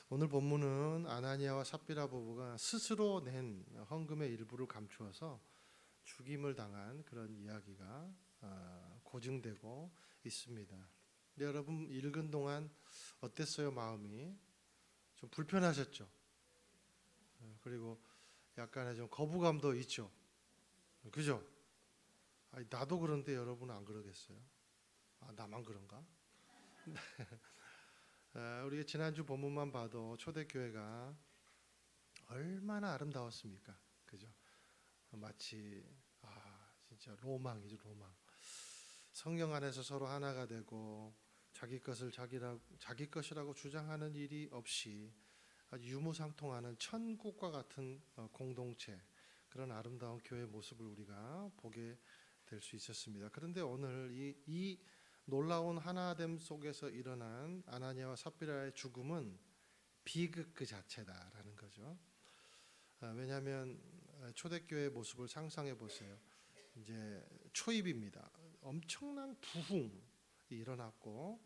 오늘 본문은 아나니아와 삽비라 부부가 스스로 낸 헌금의 일부를 감추어서 죽임을 당한 그런 이야기가 고증되고 있습니다. 근데 여러분 읽은 동안 어땠어요? 마음이 좀 불편하셨죠? 그리고 약간의 좀 거부감도 있죠. 그죠? 아니, 나도 그런데 여러분은 안 그러겠어요? 나만 그런가? 우리가 지난주 본문만 봐도 초대교회가 얼마나 아름다웠습니까? 그죠? 마치 진짜 로망이죠, 로망. 성령 안에서 서로 하나가 되고 자기 것을 자기 것이라고 주장하는 일이 없이 아주 유무상통하는 천국과 같은 공동체, 그런 아름다운 교회 모습을 우리가 보게 될 수 있었습니다. 그런데 오늘 이 놀라운 하나됨 속에서 일어난 아나니아와 삽비라의 죽음은 비극 그 자체다라는 거죠. 왜냐하면 초대교회의 모습을 상상해 보세요. 이제 초입입니다. 엄청난 부흥이 일어났고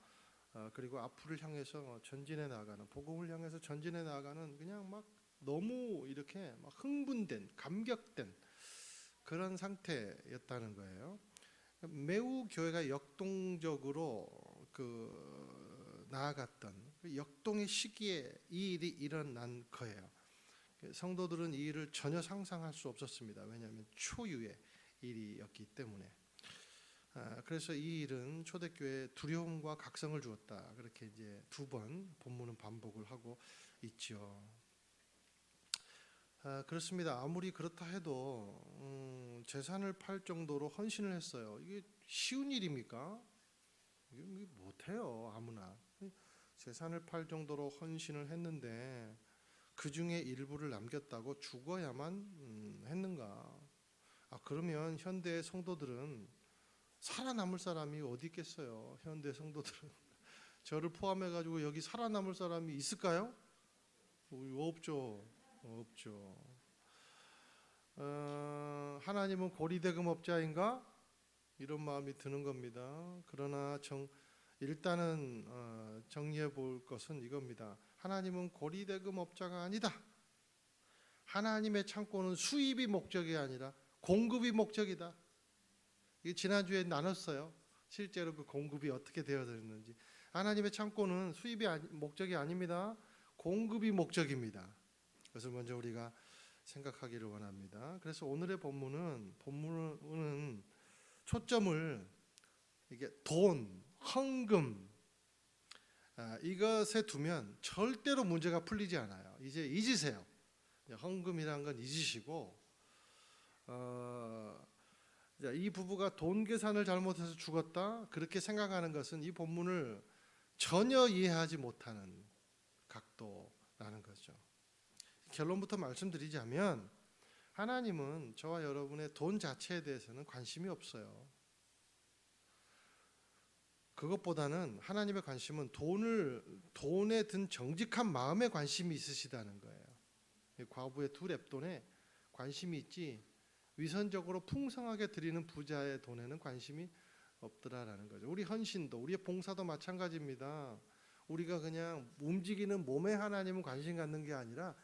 그리고 앞을 향해서 전진해 나가는, 복음을 향해서 전진해 나가는, 그냥 막 너무 이렇게 막 흥분된, 감격된 그런 상태였다는 거예요. 매우 교회가 역동적으로 나아갔던 그 역동의 시기에 이 일이 일어난 거예요. 성도들은 이 일을 전혀 상상할 수 없었습니다. 왜냐하면 초유의 일이었기 때문에. 그래서 이 일은 초대교회에 두려움과 각성을 주었다. 그렇게 이제 두 번 본문은 반복을 하고 있죠. 그렇습니다. 아무리 그렇다 해도 재산을 팔 정도로 헌신을 했어요. 이게 쉬운 일입니까? 이게 못해요, 아무나. 재산을 팔 정도로 헌신을 했는데 그 중에 일부를 남겼다고 죽어야만 했는가? 그러면 현대 성도들은 살아남을 사람이 어디 있겠어요? 현대 성도들은 저를 포함해가지고 여기 살아남을 사람이 있을까요? 없죠. 없죠. 하나님은 고리대금업자인가? 이런 마음이 드는 겁니다. 그러나 일단은 정리해 볼 것은 이겁니다. 하나님은 고리대금업자가 아니다. 하나님의 창고는 수입이 목적이 아니라 공급이 목적이다. 이게 지난주에 나눴어요. 실제로 그 공급이 어떻게 되어졌는지. 하나님의 창고는 수입이 목적이 아닙니다. 공급이 목적입니다. 그것을 먼저 우리가 생각하기를 원합니다. 그래서 오늘의 본문은 초점을 이게 돈, 헌금 이것에 두면 절대로 문제가 풀리지 않아요. 이제 잊으세요. 헌금이라는 건 잊으시고 이 부부가 돈 계산을 잘못해서 죽었다 그렇게 생각하는 것은 이 본문을 전혀 이해하지 못하는 각도라는 거죠. 결론부터 말씀드리자면 하나님은 저와 여러분의 돈 자체에 대해서는 관심이 없어요. 그것보다는 하나님의 관심은 돈에 든 정직한 마음에 관심이 있으시다는 거예요. 과부의 두 렙돈에 관심이 있지 위선적으로 풍성하게 드리는 부자의 돈에는 관심이 없더라라는 거죠. 우리 헌신도, 우리의 봉사도 마찬가지입니다. 우리가 그냥 움직이는 몸에 하나님은 관심 갖는 게 아니라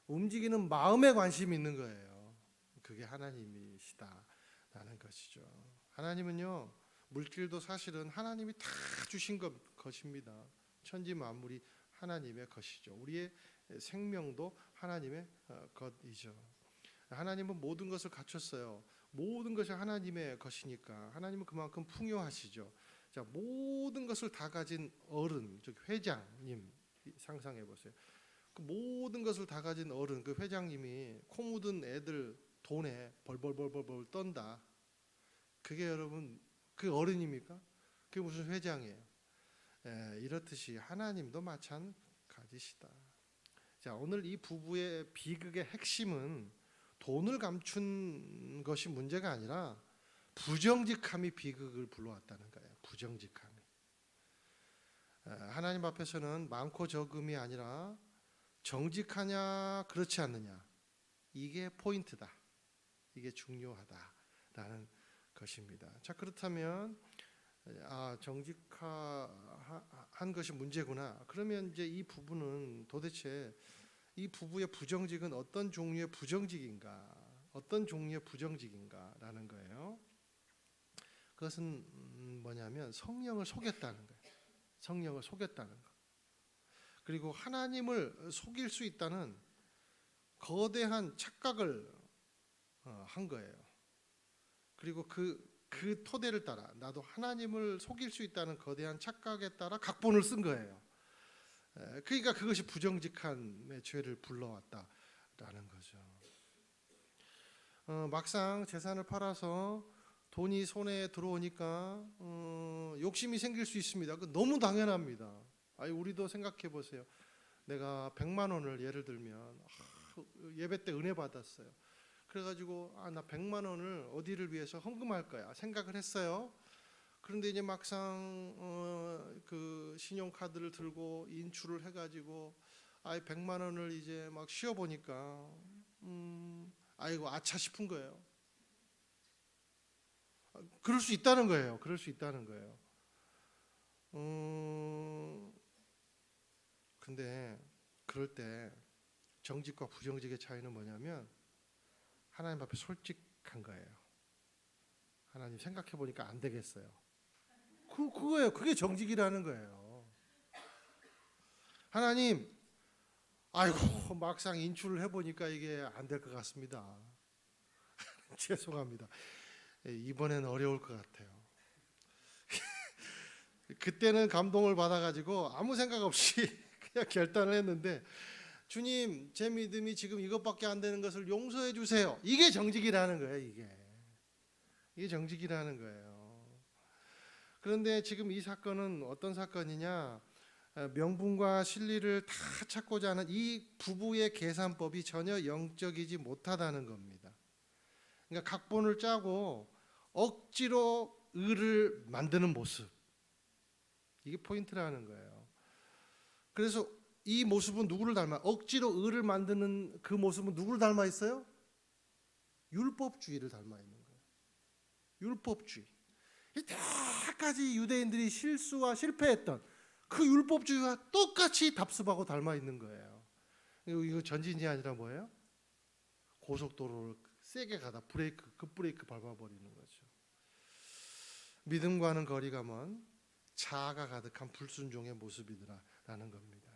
움직이는 마음에 관심이 있는 거예요. 그게 하나님이시다라는 것이죠. 하나님은요, 물질도 사실은 하나님이 다 주신 것입니다. 천지 만물이 하나님의 것이죠. 우리의 생명도 하나님의 것이죠. 하나님은 모든 것을 갖췄어요. 모든 것이 하나님의 것이니까 하나님은 그만큼 풍요하시죠. 자, 모든 것을 다 가진 어른, 즉 회장님 상상해 보세요. 그 모든 것을 다 가진 어른, 그 회장님이 코 묻은 애들 돈에 벌벌벌벌 떤다. 그게 여러분 그 어른입니까? 그게 무슨 회장이에요? 이렇듯이 하나님도 마찬가지시다. 자, 오늘 이 부부의 비극의 핵심은 돈을 감춘 것이 문제가 아니라 부정직함이 비극을 불러왔다는 거예요. 부정직함이. 하나님 앞에서는 많고 적음이 아니라 정직하냐 그렇지 않느냐, 이게 포인트다. 이게 중요하다라는 것입니다. 자, 그렇다면 정직하냐 한 것이 문제구나. 그러면 이제 이 부부는 도대체 이 부부의 부정직은 어떤 종류의 부정직인가, 어떤 종류의 부정직인가라는 거예요. 그것은 뭐냐면 성령을 속였다는 거예요. 성령을 속였다는 거. 그리고 하나님을 속일 수 있다는 거대한 착각을 한 거예요. 그리고 그 토대를 따라 나도 하나님을 속일 수 있다는 거대한 착각에 따라 각본을 쓴 거예요. 그러니까 그것이 부정직함의 죄를 불러왔다라는 거죠. 막상 재산을 팔아서 돈이 손에 들어오니까 욕심이 생길 수 있습니다. 그 너무 당연합니다. 우리도 생각해 보세요. 내가 100만 원을 예를 들면 예배 때 은혜 받았어요. 그래가지고 나 100만 원을 어디를 위해서 헌금할 거야 생각을 했어요. 그런데 이제 막상 그 신용카드를 들고 인출을 해가지고 100만 원을 이제 막 쉬어 보니까 아이고 아차 싶은 거예요. 그럴 수 있다는 거예요. 그럴 수 있다는 거예요. 근데 그럴 때 정직과 부정직의 차이는 뭐냐면 하나님 앞에 솔직한 거예요. 하나님 생각해 보니까 안 되겠어요. 그거예요. 그게 정직이라는 거예요. 하나님, 아이고 막상 인출을 해보니까 이게 안 될 것 같습니다. 죄송합니다. 이번엔 어려울 것 같아요. 그때는 감동을 받아가지고 아무 생각 없이 그냥 결단을 했는데, 주님 제 믿음이 지금 이것밖에 안 되는 것을 용서해 주세요. 이게 정직이라는 거예요. 이게 정직이라는 거예요. 그런데 지금 이 사건은 어떤 사건이냐, 명분과 실리를 다 찾고자 하는 이 부부의 계산법이 전혀 영적이지 못하다는 겁니다. 그러니까 각본을 짜고 억지로 의를 만드는 모습, 이게 포인트라는 거예요. 그래서 이 모습은 누구를 닮아? 억지로 의를 만드는 그 모습은 누구를 닮아 있어요? 율법주의를 닮아 있는 거예요. 율법주의. 다까지 유대인들이 실수와 실패했던 그 율법주의와 똑같이 답습하고 닮아 있는 거예요. 이거 전진이 아니라 뭐예요? 고속도로를 세게 가다 급브레이크 밟아버리는 거죠. 믿음과는 거리가 먼 자아가 가득한 불순종의 모습이더라라는 겁니다.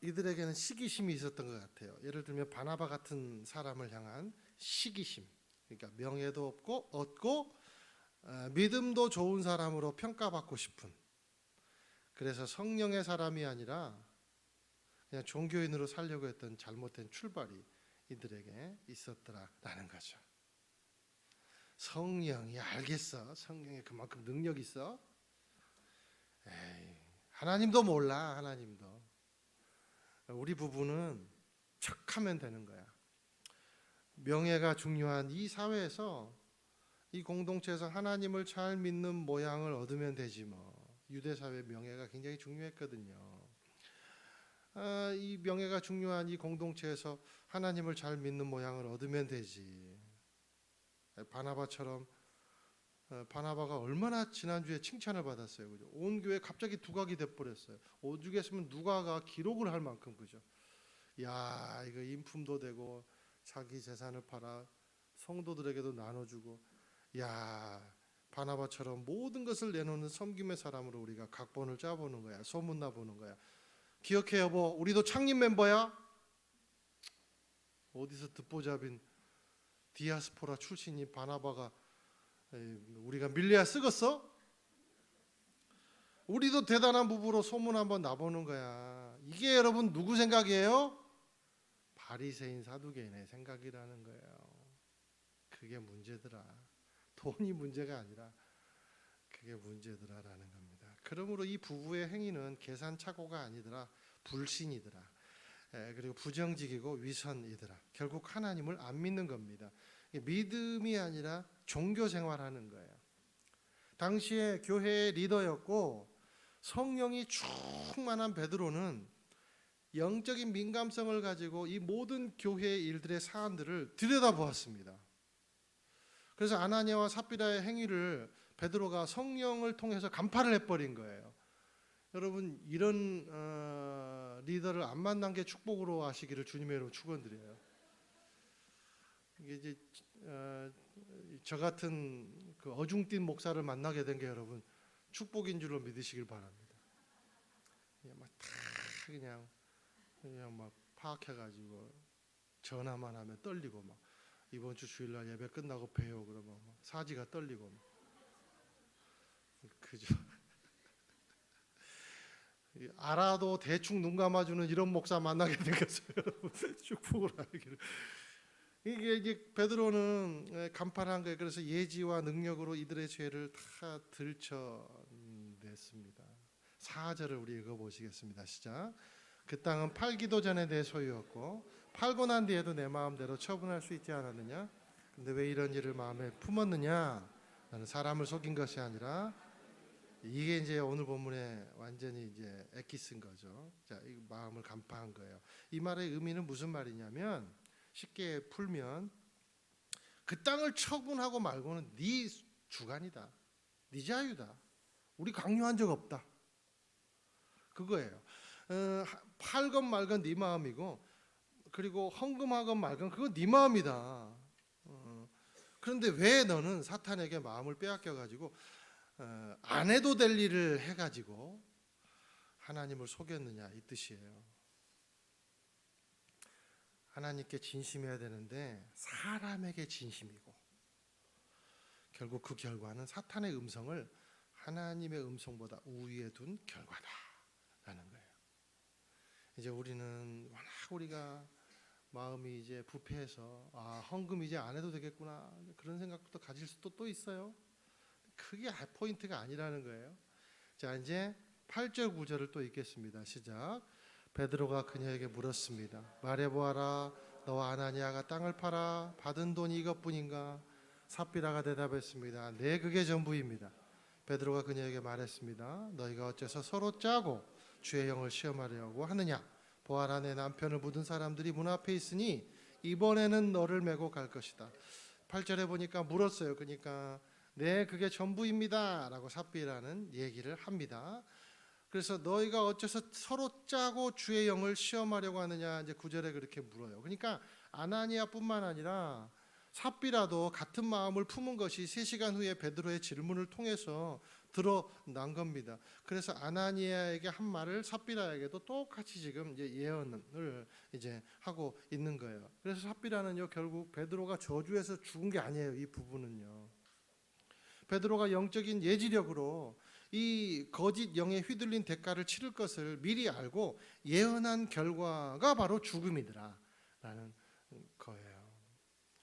이들에게는 시기심이 있었던 것 같아요. 예를 들면 바나바 같은 사람을 향한 시기심, 그러니까 명예도 얻고 믿음도 좋은 사람으로 평가받고 싶은, 그래서 성령의 사람이 아니라 그냥 종교인으로 살려고 했던 잘못된 출발이 이들에게 있었더라라는 거죠. 성령이 알겠어. 성령에 그만큼 능력 있어. 에이, 하나님도 몰라. 하나님도. 우리 부부는 척하면 되는 거야. 명예가 중요한 이 사회에서, 이 공동체에서 하나님을 잘 믿는 모양을 얻으면 되지 뭐. 유대 사회 명예가 굉장히 중요했거든요. 이 명예가 중요한 이 공동체에서 하나님을 잘 믿는 모양을 얻으면 되지. 바나바처럼, 바나바가 얼마나 지난주에 칭찬을 받았어요. 그죠? 온 교회 갑자기 두각이 돼버렸어요. 오죽했으면 누가가 기록을 할 만큼, 그죠? 야, 이거 인품도 되고 자기 재산을 팔아 성도들에게도 나눠주고, 야, 바나바처럼 모든 것을 내놓는 섬김의 사람으로 우리가 각본을 짜보는 거야. 소문나 보는 거야. 기억해 여보, 우리도 창립 멤버야. 어디서 듣보잡인 디아스포라 출신인 바나바가 우리가 밀레야 쓰겄어? 우리도 대단한 부부로 소문 한번 나보는 거야. 이게 여러분 누구 생각이에요? 바리새인 사두개인의 생각이라는 거예요. 그게 문제더라. 돈이 문제가 아니라 그게 문제더라라는 겁니다. 그러므로 이 부부의 행위는 계산착오가 아니더라, 불신이더라. 그리고 부정직이고 위선이더라. 결국 하나님을 안 믿는 겁니다. 믿음이 아니라 종교 생활하는 거예요. 당시에 교회의 리더였고 성령이 충만한 베드로는 영적인 민감성을 가지고 이 모든 교회의 일들의 사안들을 들여다보았습니다. 그래서 아나니아와 삽비라의 행위를 베드로가 성령을 통해서 간파를 해버린 거예요. 여러분 이런 리더를 안 만난 게 축복으로 하시기를 주님의 이름으로 축원드려요. 이게 이제 저 같은 그 어중뛴 목사를 만나게 된 게 여러분 축복인 줄로 믿으시길 바랍니다. 그냥 막 다 그냥 막 파악해가지고 전화만 하면 떨리고 막 이번 주 주일날 예배 끝나고 봬요 그러면 막 사지가 떨리고 막. 그죠? 알아도 대충 눈 감아주는 이런 목사 만나게 된 것을 여러분 축복을 하기를. 이게 베드로는 간파한 거예요. 그래서 예지와 능력으로 이들의 죄를 다 들춰냈습니다. 4절을 우리 읽어보시겠습니다. 시작. 그 땅은 팔기도 전에 내 소유였고 팔고 난 뒤에도 내 마음대로 처분할 수 있지 않았느냐? 근데 왜 이런 일을 마음에 품었느냐? 나는 사람을 속인 것이 아니라. 이게 이제 오늘 본문에 완전히 이제 엑기스인 거죠. 자, 이 마음을 간파한 거예요. 이 말의 의미는 무슨 말이냐면 쉽게 풀면 그 땅을 처분하고 말고는 네 주관이다. 네 자유다. 우리 강요한 적 없다. 그거예요. 팔건 말건 네 마음이고 그리고 헌금하건 말건 그건 네 마음이다. 그런데 왜 너는 사탄에게 마음을 빼앗겨 가지고 안 해도 될 일을 해가지고 하나님을 속였느냐 이 뜻이에요. 하나님께 진심해야 되는데 사람에게 진심이고 결국 그 결과는 사탄의 음성을 하나님의 음성보다 우위에 둔 결과다라는 거예요. 이제 우리는 워낙 우리가 마음이 이제 부패해서 헌금 이제 안 해도 되겠구나 그런 생각부터 가질 수도 또 있어요. 그게 포인트가 아니라는 거예요. 자, 이제 8절 9절을 또 읽겠습니다. 시작. 베드로가 그녀에게 물었습니다. 말해보아라. 너와 아나니아가 땅을 팔아 받은 돈이 이것뿐인가? 삽비라가 대답했습니다. 네, 그게 전부입니다. 베드로가 그녀에게 말했습니다. 너희가 어째서 서로 짜고 주의 영을 시험하려고 하느냐? 보아라, 내 남편을 묻은 사람들이 문 앞에 있으니 이번에는 너를 메고 갈 것이다. 8절에 보니까 물었어요. 그러니까 네, 그게 전부입니다 라고 삽비라는 얘기를 합니다. 그래서 너희가 어째서 서로 짜고 주의 영을 시험하려고 하느냐 이제 9절에 그렇게 물어요. 그러니까 아나니아뿐만 아니라 삽비라도 같은 마음을 품은 것이 3시간 후에 베드로의 질문을 통해서 드러난 겁니다. 그래서 아나니아에게 한 말을 삽비라에게도 똑같이 지금 이제 예언을 이제 하고 있는 거예요. 그래서 삽비라는요 결국 베드로가 저주에서 죽은 게 아니에요. 이 부분은요. 베드로가 영적인 예지력으로 이 거짓 영에 휘둘린 대가를 치를 것을 미리 알고 예언한 결과가 바로 죽음이더라라는 거예요.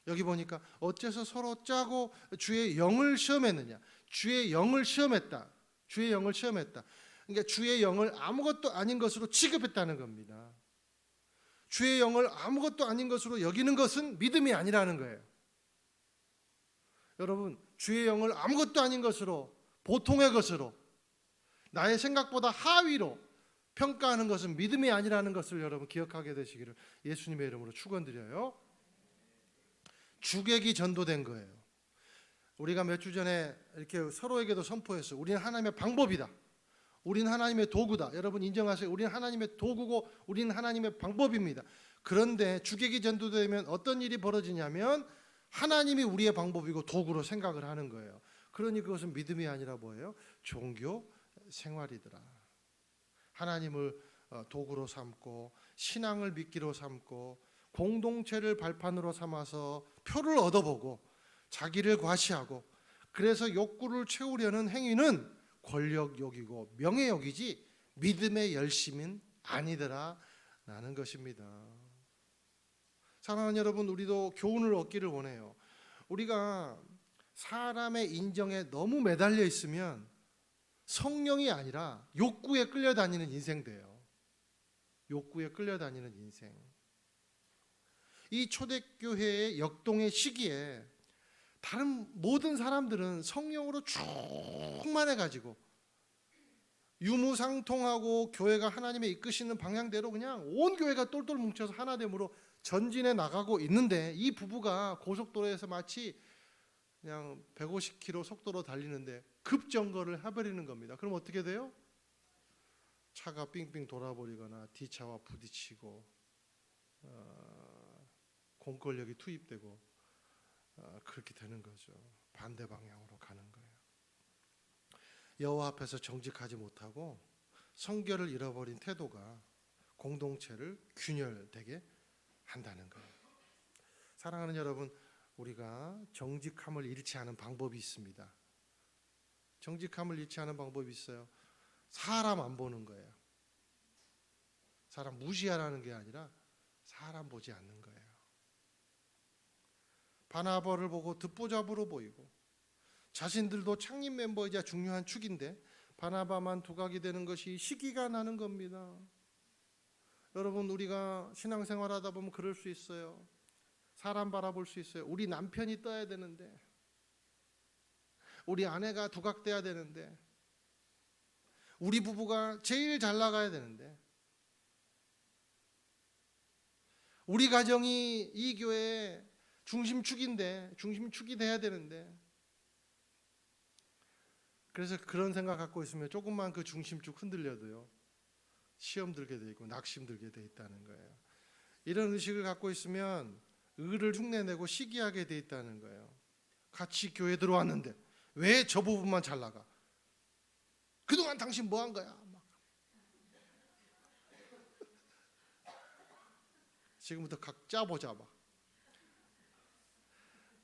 여기 보니까 어째서 서로 짜고 주의 영을 시험했느냐? 주의 영을 시험했다. 주의 영을 시험했다. 그러니까 주의 영을 아무것도 아닌 것으로 취급했다는 겁니다. 주의 영을 아무것도 아닌 것으로 여기는 것은 믿음이 아니라는 거예요. 여러분, 주의 영을 아무것도 아닌 것으로, 보통의 것으로, 나의 생각보다 하위로 평가하는 것은 믿음이 아니라는 것을 여러분 기억하게 되시기를 예수님의 이름으로 축원드려요. 주객이 전도된 거예요. 우리가 몇 주 전에 이렇게 서로에게도 선포했어요. 우리는 하나님의 방법이다. 우리는 하나님의 도구다. 여러분 인정하세요. 우리는 하나님의 도구고 우리는 하나님의 방법입니다. 그런데 주객이 전도되면 어떤 일이 벌어지냐면 하나님이 우리의 방법이고 도구로 생각을 하는 거예요. 그러니 그것은 믿음이 아니라 뭐예요? 종교 생활이더라. 하나님을 도구로 삼고 신앙을 미끼로 삼고 공동체를 발판으로 삼아서 표를 얻어보고 자기를 과시하고 그래서 욕구를 채우려는 행위는 권력욕이고 명예욕이지 믿음의 열심은 아니더라라는 것입니다. 사랑하는 여러분, 우리도 교훈을 얻기를 원해요. 우리가 사람의 인정에 너무 매달려 있으면 성령이 아니라 욕구에 끌려다니는 인생 돼요. 욕구에 끌려다니는 인생. 이 초대교회의 역동의 시기에 다른 모든 사람들은 성령으로 충만해가지고 유무상통하고 교회가 하나님의 이끄시는 방향대로 그냥 온 교회가 똘똘 뭉쳐서 하나됨으로 전진해 나가고 있는데 이 부부가 고속도로에서 마치 그냥 150km 속도로 달리는데 급정거를 해버리는 겁니다. 그럼 어떻게 돼요? 차가 빙빙 돌아버리거나 뒤차와 부딪히고 공권력이 투입되고 그렇게 되는 거죠. 반대 방향으로 가는 거예요. 여호와 앞에서 정직하지 못하고 성결을 잃어버린 태도가 공동체를 균열되게 한다는 거예요. 사랑하는 여러분, 우리가 정직함을 잃지 않은 방법이 있습니다. 정직함을 잃지 않은 방법이 있어요. 사람 안 보는 거예요. 사람 무시하라는 게 아니라 사람 보지 않는 거예요. 바나바를 보고 듣보잡으로 보이고 자신들도 창립 멤버이자 중요한 축인데 바나바만 두각이 되는 것이 시기가 나는 겁니다. 여러분, 우리가 신앙생활하다 보면 그럴 수 있어요. 사람 바라볼 수 있어요. 우리 남편이 떠야 되는데, 우리 아내가 두각돼야 되는데, 우리 부부가 제일 잘 나가야 되는데, 우리 가정이 이 교회의 중심축인데, 중심축이 돼야 되는데, 그래서 그런 생각 갖고 있으면 조금만 그 중심축 흔들려도요, 시험 들게 돼 있고 낙심 들게 돼 있다는 거예요. 이런 의식을 갖고 있으면 의를 흉내내고 시기하게 돼 있다는 거예요. 같이 교회 들어왔는데 왜 저 부분만 잘 나가? 그동안 당신 뭐 한 거야? 막. 지금부터 각자 보자 막.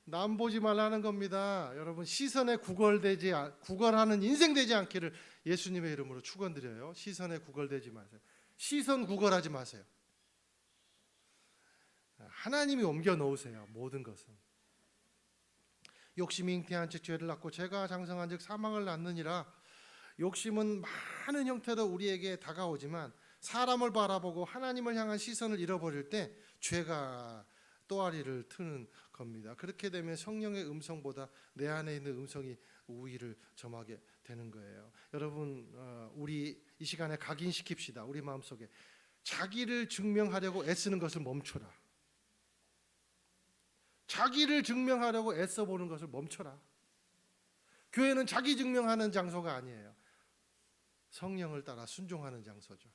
남 보지 말라는 겁니다. 여러분, 시선에 구걸하는 인생 되지 않기를 예수님의 이름으로 축원드려요. 시선에 구걸되지 마세요. 시선 구걸하지 마세요. 하나님이 옮겨 놓으세요. 모든 것은. 욕심이 잉태한 즉 죄를 낳고 죄가 장성한 즉 사망을 낳느니라. 욕심은 많은 형태로 우리에게 다가오지만 사람을 바라보고 하나님을 향한 시선을 잃어버릴 때 죄가 또아리를 트는 겁니다. 그렇게 되면 성령의 음성보다 내 안에 있는 음성이 우위를 점하게 되는 거예요. 여러분, 우리 이 시간에 각인시킵시다. 우리 마음속에 자기를 증명하려고 애쓰는 것을 멈춰라. 자기를 증명하려고 애써보는 것을 멈춰라. 교회는 자기 증명하는 장소가 아니에요. 성령을 따라 순종하는 장소죠.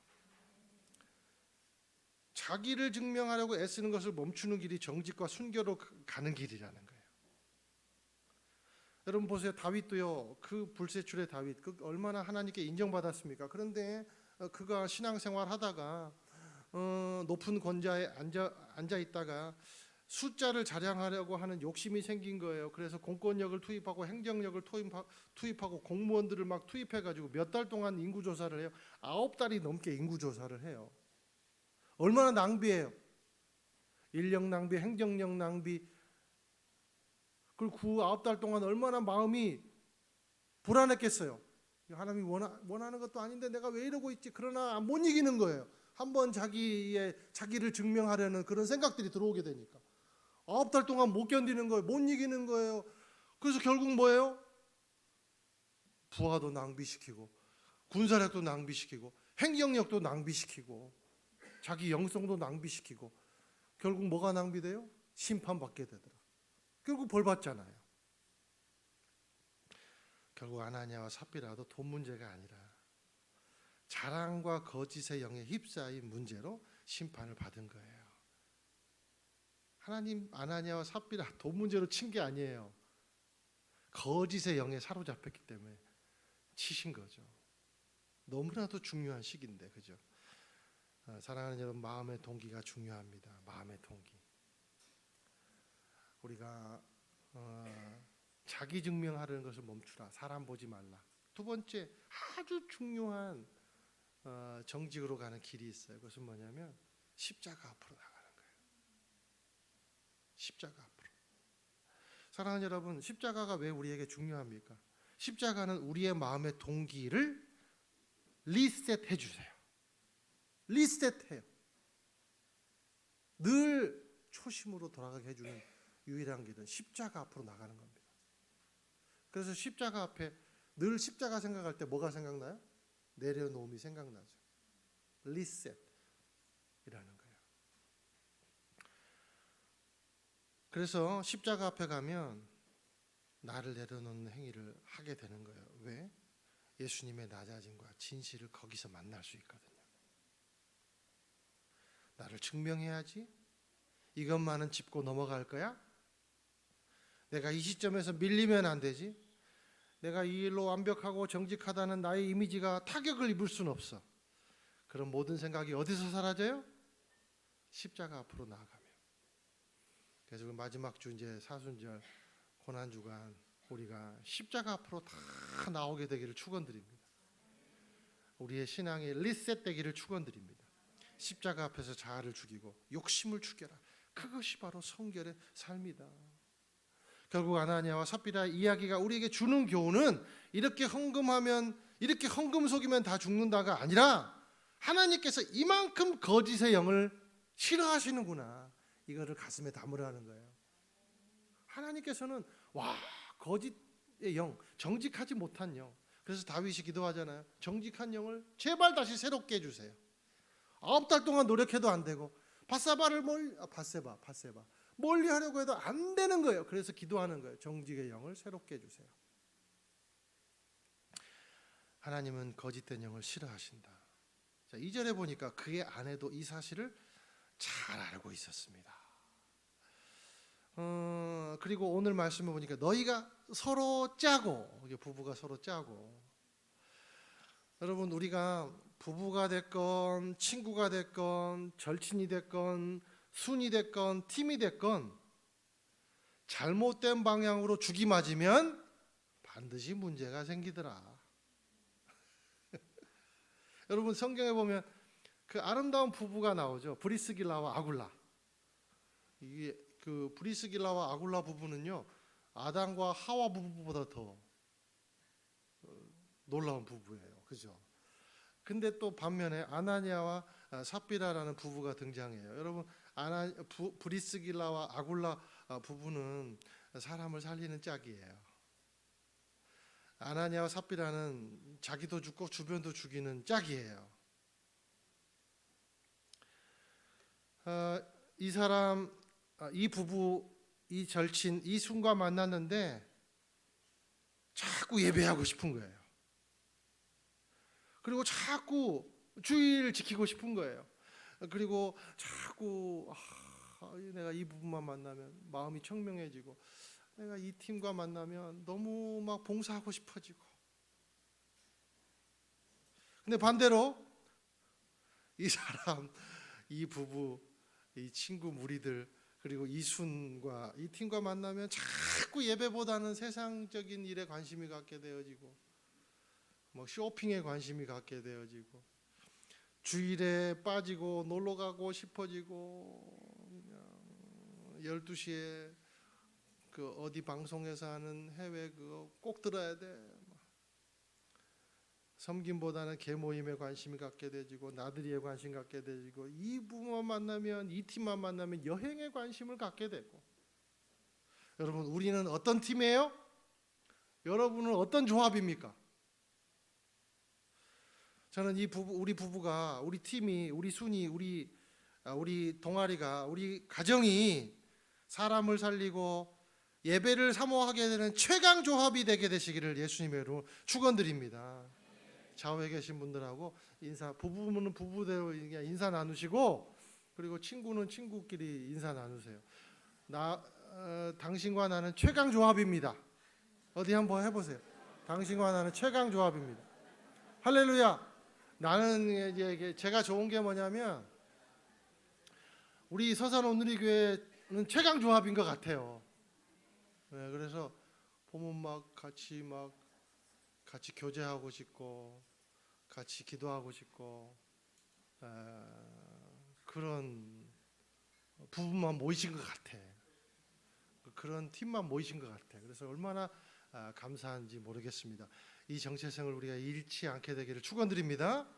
자기를 증명하려고 애쓰는 것을 멈추는 길이 정직과 순교로 가는 길이라는 거예요. 여러분 보세요. 다윗도요. 그 불세출의 다윗, 그 얼마나 하나님께 인정받았습니까? 그런데 그가 신앙생활 하다가 높은 권좌에 앉아 있다가 숫자를 자랑하려고 하는 욕심이 생긴 거예요. 그래서 공권력을 투입하고 행정력을 투입하고 공무원들을 막 투입해가지고 몇 달 동안 인구조사를 해요. 9달이 넘게 인구조사를 해요. 얼마나 낭비해요. 인력 낭비, 행정력 낭비. 그리고 그 9달 동안 얼마나 마음이 불안했겠어요. 하나님이 원하는 것도 아닌데 내가 왜 이러고 있지? 그러나 못 이기는 거예요. 한번 자기를 증명하려는 그런 생각들이 들어오게 되니까 9달 동안 못 견디는 거예요. 못 이기는 거예요. 그래서 결국 뭐예요? 부하도 낭비시키고 군사력도 낭비시키고 행정력도 낭비시키고 자기 영성도 낭비시키고 결국 뭐가 낭비돼요? 심판받게 되더라. 결국 벌 받잖아요. 결국 아나니아와 삽비라도 돈 문제가 아니라 자랑과 거짓의 영에 휩싸인 문제로 심판을 받은 거예요. 하나님 아나니아와 삽비라 돈 문제로 친 게 아니에요. 거짓의 영에 사로잡혔기 때문에 치신 거죠. 너무나도 중요한 시기인데, 그죠? 사랑하는 여러분, 마음의 동기가 중요합니다. 마음의 동기. 우리가 자기 증명하려는 것을 멈추라. 사람 보지 말라. 두 번째, 아주 중요한 정직으로 가는 길이 있어요. 그것은 뭐냐면 십자가 앞으로 나가는 거예요. 십자가 앞으로. 사랑하는 여러분, 십자가가 왜 우리에게 중요합니까? 십자가는 우리의 마음의 동기를 리셋해 주세요. 리셋해요. 늘 초심으로 돌아가게 해주는 유일한 길은 십자가 앞으로 나가는 겁니다. 그래서 십자가 앞에 늘 십자가 생각할 때 뭐가 생각나요? 내려놓음이 생각나죠. 리셋이라는 거예요. 그래서 십자가 앞에 가면 나를 내려놓는 행위를 하게 되는 거예요. 왜? 예수님의 낮아짐과 진실을 거기서 만날 수 있거든요. 나를 증명해야지. 이것만은 짚고 넘어갈 거야? 내가 이 시점에서 밀리면 안 되지. 내가 이 일로 완벽하고 정직하다는 나의 이미지가 타격을 입을 수는 없어. 그런 모든 생각이 어디서 사라져요? 십자가 앞으로 나아가면. 그래서 마지막 주 이제 사순절 고난 주간 우리가 십자가 앞으로 다 나오게 되기를 축원드립니다. 우리의 신앙이 리셋되기를 축원드립니다. 십자가 앞에서 자아를 죽이고 욕심을 죽여라. 그것이 바로 성결의 삶이다. 결국 아나니아와 삽비라 이야기가 우리에게 주는 교훈은 이렇게 헌금하면, 이렇게 헌금 속이면 다 죽는다가 아니라 하나님께서 이만큼 거짓의 영을 싫어하시는구나, 이거를 가슴에 담으라는 거예요. 하나님께서는 거짓의 영, 정직하지 못한 영. 그래서 다윗이 기도하잖아요. 정직한 영을 제발 다시 새롭게 해주세요. 9달 동안 노력해도 안 되고 바세바를 멀리 하려고 해도 안 되는 거예요. 그래서 기도하는 거예요. 정직의 영을 새롭게 해주세요. 하나님은 거짓된 영을 싫어하신다. 자, 2절에 보니까 그의 아내도 이 사실을 잘 알고 있었습니다. 그리고 오늘 말씀을 보니까 너희가 서로 짜고, 부부가 서로 짜고. 여러분, 우리가 부부가 됐건 친구가 됐건 절친이 됐건 순이 됐건 팀이 됐건 잘못된 방향으로 죽이 맞으면 반드시 문제가 생기더라. 여러분, 성경에 보면 그 아름다운 부부가 나오죠. 브리스길라와 아굴라. 이게 그 브리스길라와 아굴라 부부는요, 아담과 하와 부부보다 더 놀라운 부부예요. 그죠? 근데 또 반면에 아나니아와 삽비라라는 부부가 등장해요. 여러분, 브리스길라와 아굴라 부부는 사람을 살리는 짝이에요. 아나니아와 삽비라는 자기도 죽고 주변도 죽이는 짝이에요. 이 부부, 이 절친, 이 순과 만났는데 자꾸 예배하고 싶은 거예요. 그리고 자꾸 주의를 지키고 싶은 거예요. 그리고 자꾸 내가 이 부분만 만나면 마음이 청명해지고, 내가 이 팀과 만나면 너무 막 봉사하고 싶어지고. 근데 반대로 이 부부, 이 친구 무리들, 그리고 이 순과 이 팀과 만나면 자꾸 예배보다는 세상적인 일에 관심이 갖게 되어지고, 뭐 쇼핑에 관심이 갖게 되어지고, 주일에 빠지고 놀러 가고 싶어지고, 그냥 12시에 그 어디 방송에서 하는 해외 그거 꼭 들어야 돼. 섬김보다는 개모임에 관심이 갖게 되지고, 나들이에 관심 갖게 되지고, 이 부모만 만나면, 이 팀만 만나면 여행에 관심을 갖게 되고. 여러분, 우리는 어떤 팀이에요? 여러분은 어떤 조합입니까? 저는 우리 부부가, 우리 팀이, 우리 순이, 우리 동아리가, 우리 가정이 사람을 살리고 예배를 사모하게 되는 최강 조합이 되게 되시기를 예수님의 이름으로 축원드립니다. 좌우에 계신 분들하고 부부는 부부대로 인사 나누시고, 그리고 친구는 친구끼리 인사 나누세요. 당신과 나는 최강 조합입니다. 어디 한번 해보세요. 당신과 나는 최강 조합입니다. 할렐루야. 나는 이제 제가 좋은 게 뭐냐면, 우리 서산 온누리 교회는 최강 조합인 것 같아요. 네, 그래서 보면 막 같이 교제하고 싶고, 같이 기도하고 싶고, 그런 부부만 모이신 것 같아. 그런 팀만 모이신 것 같아. 그래서 얼마나 감사한지 모르겠습니다. 이 정체성을 우리가 잃지 않게 되기를 축원드립니다.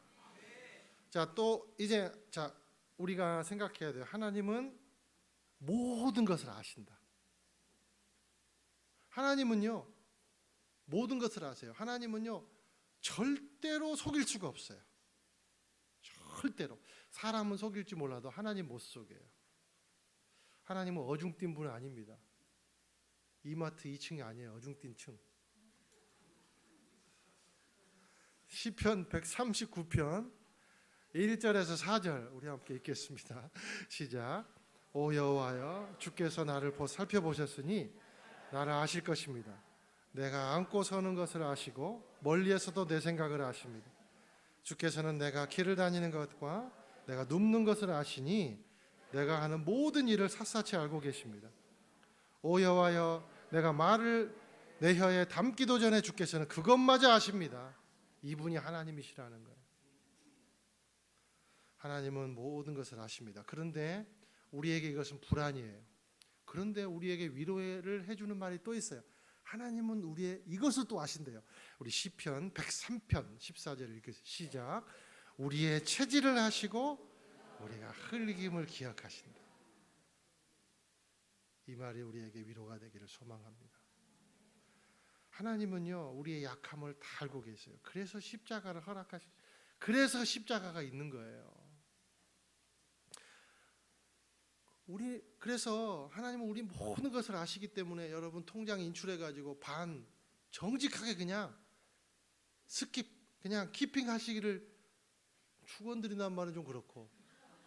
자, 또 이제 우리가 생각해야 돼요. 하나님은 모든 것을 아신다. 하나님은요, 모든 것을 아세요. 하나님은요, 절대로 속일 수가 없어요. 절대로. 사람은 속일지 몰라도 하나님 못 속여요. 하나님은 어중뛴 분은 아닙니다. 이마트 2층이 아니에요. 어중뛴 층. 시편 139편 1절에서 4절 우리 함께 읽겠습니다. 시작. 오 여호와여, 주께서 나를 살펴보셨으니 나를 아실 것입니다. 내가 앉고 서는 것을 아시고 멀리에서도 내 생각을 아십니다. 주께서는 내가 길을 다니는 것과 내가 눕는 것을 아시니 내가 하는 모든 일을 샅샅이 알고 계십니다. 오 여호와여, 내가 말을 내 혀에 담기도 전에 주께서는 그것마저 아십니다. 이분이 하나님이시라는 거예요. 하나님은 모든 것을 아십니다. 그런데 우리에게 이것은 불안이에요. 그런데 우리에게 위로를 해주는 말이 또 있어요. 하나님은 우리의 이것을 또 아신대요. 우리 시편 103편 14절 읽으세요. 시작. 우리의 체질을 하시고 우리가 흘림을 기억하신다. 이 말이 우리에게 위로가 되기를 소망합니다. 하나님은요, 우리의 약함을 다 알고 계세요. 그래서 십자가를 그래서 십자가가 있는 거예요. 그래서 하나님은 우리 모든 것을 아시기 때문에 여러분 통장 인출해 가지고 반 정직하게 그냥 그냥 키핑 하시기를 축원드린다는 말은 좀 그렇고,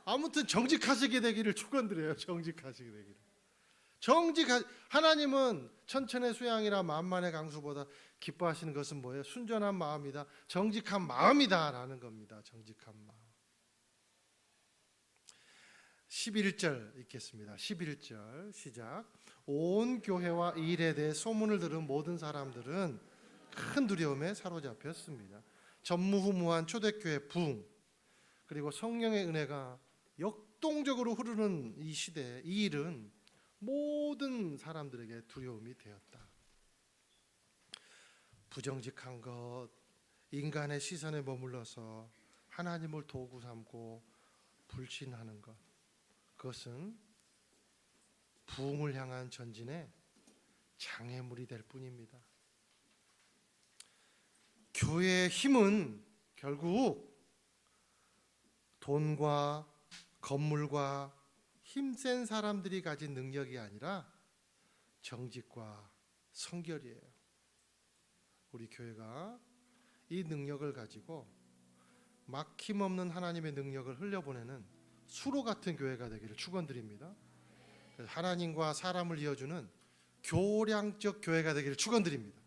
아무튼 정직하시게 되기를 축원드려요. 정직하시게 되기를. 하나님은 천천의 수양이라 만만의 강수보다 기뻐하시는 것은 뭐예요? 순전한 마음이다, 정직한 마음이다라는 겁니다. 정직한 마음. 11절 읽겠습니다. 11절 시작. 온 교회와 이 일에 대해 소문을 들은 모든 사람들은 큰 두려움에 사로잡혔습니다. 전무후무한 초대교회 부흥, 그리고 성령의 은혜가 역동적으로 흐르는 이 시대에 이 일은 모든 사람들에게 두려움이 되었다. 부정직한 것, 인간의 시선에 머물러서 하나님을 도구 삼고 불신하는 것, 그것은 부흥을 향한 전진의 장애물이 될 뿐입니다. 교회의 힘은 결국 돈과 건물과 힘센 사람들이 가진 능력이 아니라 정직과 성결이에요. 우리 교회가 이 능력을 가지고 막힘없는 하나님의 능력을 흘려보내는 수로 같은 교회가 되기를 축원드립니다. 하나님과 사람을 이어주는 교량적 교회가 되기를 축원드립니다.